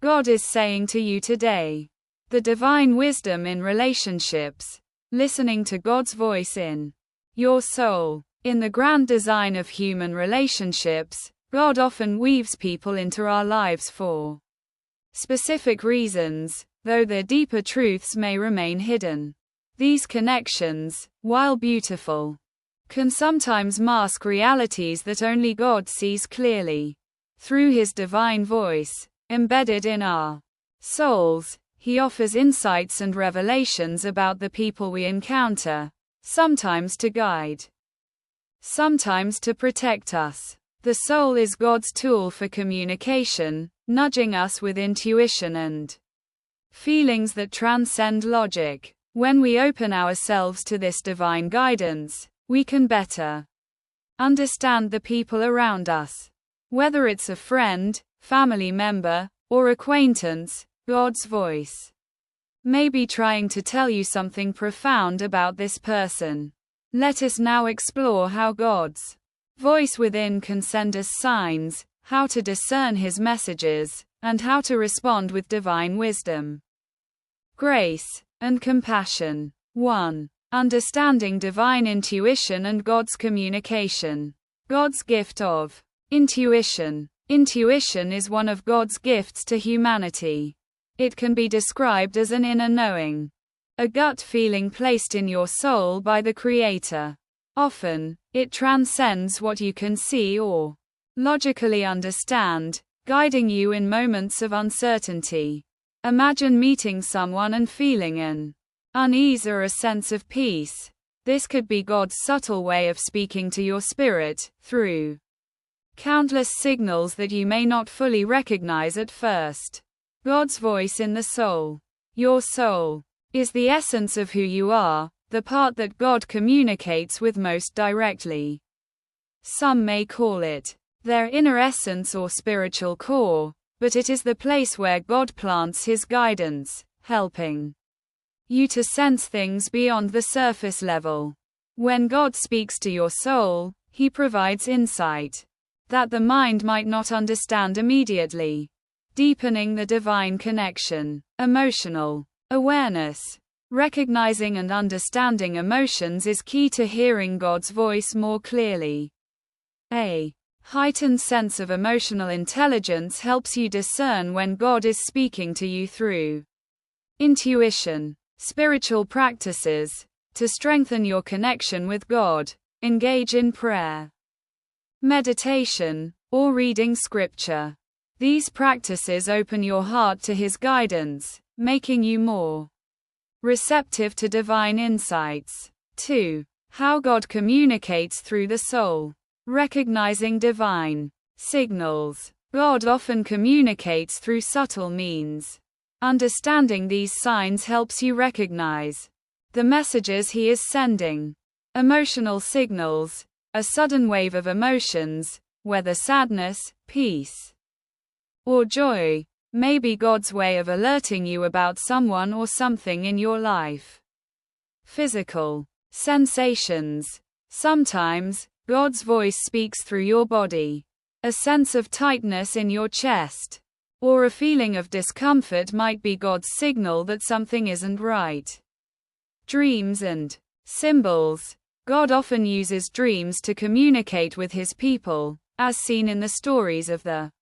God is saying to you today. The divine wisdom in relationships. Listening to God's voice in your soul. In the grand design of human relationships, God often weaves people into our lives for specific reasons, though their deeper truths may remain hidden. These connections, while beautiful, can sometimes mask realities that only God sees clearly. Through His divine voice, embedded in our souls, He offers insights and revelations about the people we encounter, sometimes to guide, sometimes to protect us. The soul is God's tool for communication, nudging us with intuition and feelings that transcend logic. When we open ourselves to this divine guidance, we can better understand the people around us. Whether it's a friend, family member, or acquaintance, God's voice may be trying to tell you something profound about this person. Let us now explore how God's voice within can send us signs, how to discern His messages, and how to respond with divine wisdom, grace, and compassion. 1. Understanding divine intuition and God's communication. God's gift of intuition. Intuition is one of God's gifts to humanity. It can be described as an inner knowing, a gut feeling placed in your soul by the Creator. Often, it transcends what you can see or logically understand, guiding you in moments of uncertainty. Imagine meeting someone and feeling an unease or a sense of peace. This could be God's subtle way of speaking to your spirit, through countless signals that you may not fully recognize at first. God's voice in the soul. Your soul is the essence of who you are, the part that God communicates with most directly. Some may call it their inner essence or spiritual core, but it is the place where God plants His guidance, helping you to sense things beyond the surface level. When God speaks to your soul, He provides insight that the mind might not understand immediately, deepening the divine connection. Emotional awareness. Recognizing and understanding emotions is key to hearing God's voice more clearly. A heightened sense of emotional intelligence helps you discern when God is speaking to you through intuition. Spiritual practices. To strengthen your connection with God, engage in prayer, meditation, or reading scripture. These practices open your heart to His guidance, making you more receptive to divine insights. 2. How God communicates through the soul. Recognizing divine signals. God often communicates through subtle means. Understanding these signs helps you recognize the messages He is sending. Emotional signals. A sudden wave of emotions, whether sadness, peace, or joy, may be God's way of alerting you about someone or something in your life. Physical sensations. Sometimes, God's voice speaks through your body. A sense of tightness in your chest, or a feeling of discomfort might be God's signal that something isn't right. Dreams and symbols. God often uses dreams to communicate with His people, as seen in the stories of the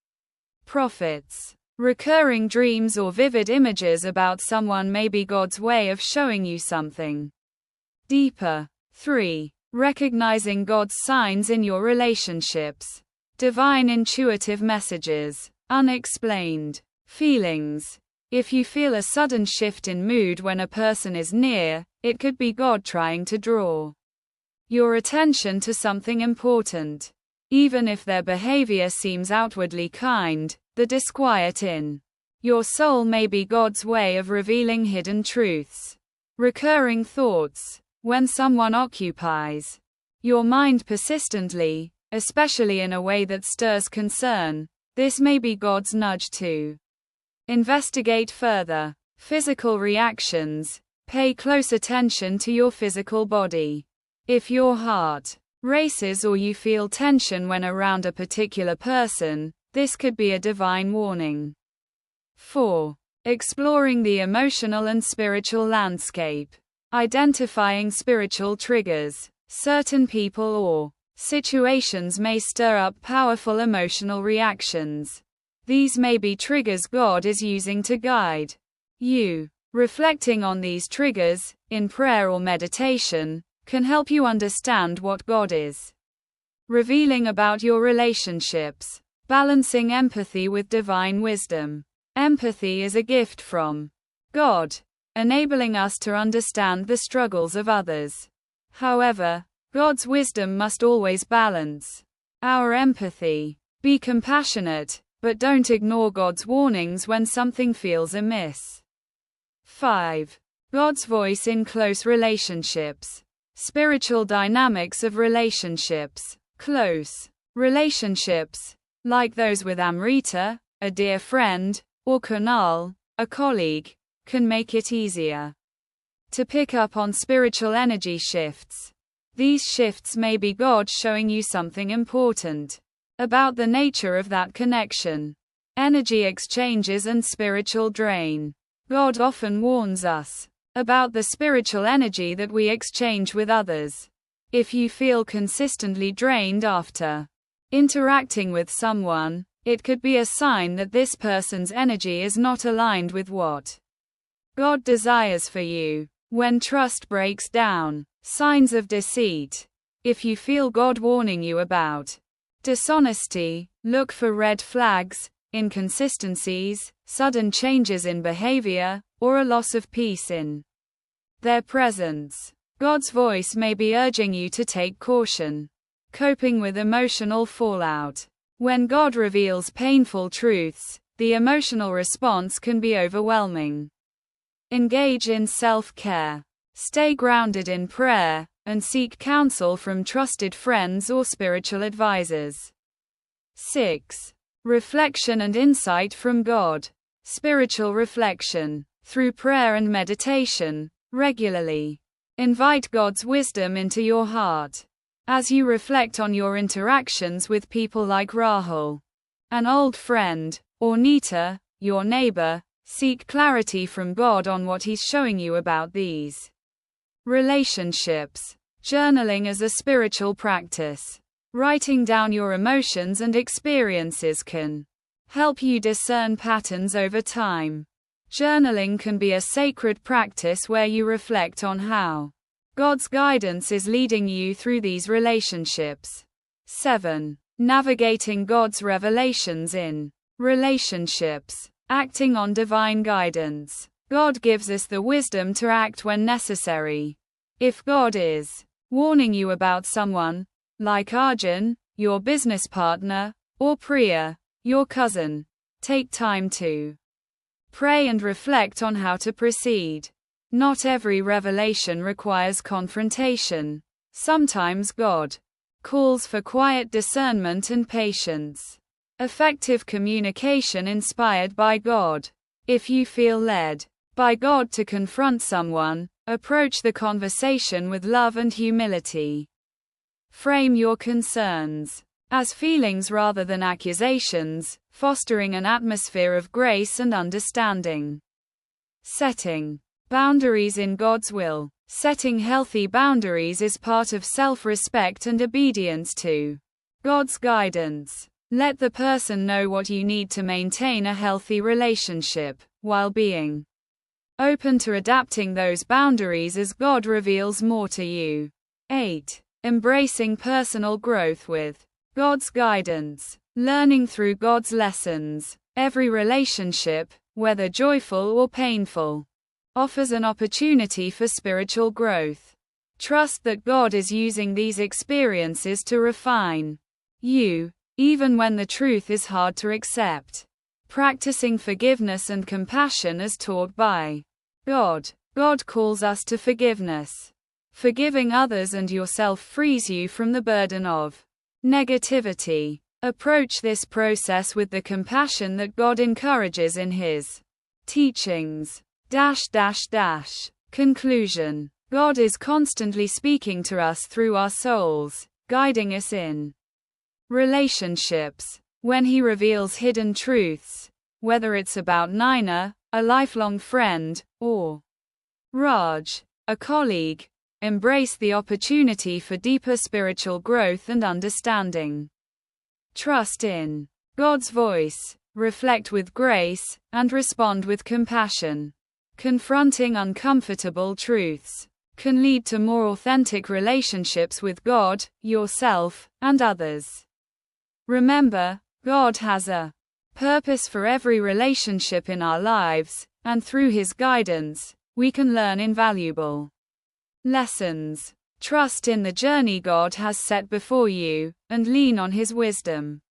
prophets. Recurring dreams or vivid images about someone may be God's way of showing you something deeper. 3. Recognizing God's signs in your relationships. Divine intuitive messages. Unexplained feelings. If you feel a sudden shift in mood when a person is near, it could be God trying to draw your attention to something important. Even if their behavior seems outwardly kind, the disquiet in your soul may be God's way of revealing hidden truths. Recurring thoughts. When someone occupies your mind persistently, especially in a way that stirs concern, this may be God's nudge to investigate further. Physical reactions. Pay close attention to your physical body. If your heart races or you feel tension when around a particular person, this could be a divine warning. 4. Exploring the emotional and spiritual landscape. Identifying spiritual triggers. Certain people or situations may stir up powerful emotional reactions. These may be triggers God is using to guide you. Reflecting on these triggers, in prayer or meditation, can help you understand what God is revealing about your relationships. Balancing empathy with divine wisdom. Empathy is a gift from God, enabling us to understand the struggles of others. However, God's wisdom must always balance our empathy. Be compassionate, but don't ignore God's warnings when something feels amiss. 5. God's voice in close relationships. Spiritual dynamics of relationships. Close relationships, like those with Amrita, a dear friend, or Kunal, a colleague, can make it easier to pick up on spiritual energy shifts. These shifts may be God showing you something important about the nature of that connection. Energy exchanges and spiritual drain. God often warns us about the spiritual energy that we exchange with others. If you feel consistently drained after interacting with someone, it could be a sign that this person's energy is not aligned with what God desires for you. When trust breaks down. Signs of deceit. If you feel God warning you about dishonesty, look for red flags, inconsistencies, sudden changes in behavior, or a loss of peace in their presence. God's voice may be urging you to take caution. Coping with emotional fallout. When God reveals painful truths, the emotional response can be overwhelming. Engage in self-care. Stay grounded in prayer, and seek counsel from trusted friends or spiritual advisors. 6. Reflection and insight from God. Spiritual reflection. Through prayer and meditation, regularly invite God's wisdom into your heart. As you reflect on your interactions with people like Rahul, an old friend, or Nita, your neighbor, seek clarity from God on what He's showing you about these relationships. Journaling as a spiritual practice. Writing down your emotions and experiences can help you discern patterns over time. Journaling can be a sacred practice where you reflect on how God's guidance is leading you through these relationships. 7. Navigating God's revelations in relationships. Acting on divine guidance. God gives us the wisdom to act when necessary. If God is warning you about someone, like Arjun, your business partner, or Priya, your cousin, take time to pray and reflect on how to proceed. Not every revelation requires confrontation. Sometimes God calls for quiet discernment and patience. Effective communication inspired by God. If you feel led by God to confront someone, approach the conversation with love and humility. Frame your concerns as feelings rather than accusations, fostering an atmosphere of grace and understanding. Setting boundaries in God's will. Setting healthy boundaries is part of self-respect and obedience to God's guidance. Let the person know what you need to maintain a healthy relationship, while being open to adapting those boundaries as God reveals more to you. 8. Embracing personal growth with God's guidance. Learning through God's lessons. Every relationship, whether joyful or painful, offers an opportunity for spiritual growth. Trust that God is using these experiences to refine you, even when the truth is hard to accept. Practicing forgiveness and compassion as taught by God. God calls us to forgiveness. Forgiving others and yourself frees you from the burden of negativity. Approach this process with the compassion that God encourages in His teachings. Conclusion. God is constantly speaking to us through our souls, guiding us in relationships. When He reveals hidden truths, whether it's about Nina, a lifelong friend, or Raj, a colleague. Embrace the opportunity for deeper spiritual growth and understanding. Trust in God's voice, reflect with grace, and respond with compassion. Confronting uncomfortable truths can lead to more authentic relationships with God, yourself, and others. Remember, God has a purpose for every relationship in our lives, and through His guidance, we can learn invaluable lessons. Trust in the journey God has set before you, and lean on His wisdom.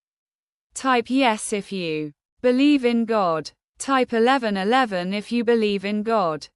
Type yes if you believe in God. Type 1111 if you believe in God.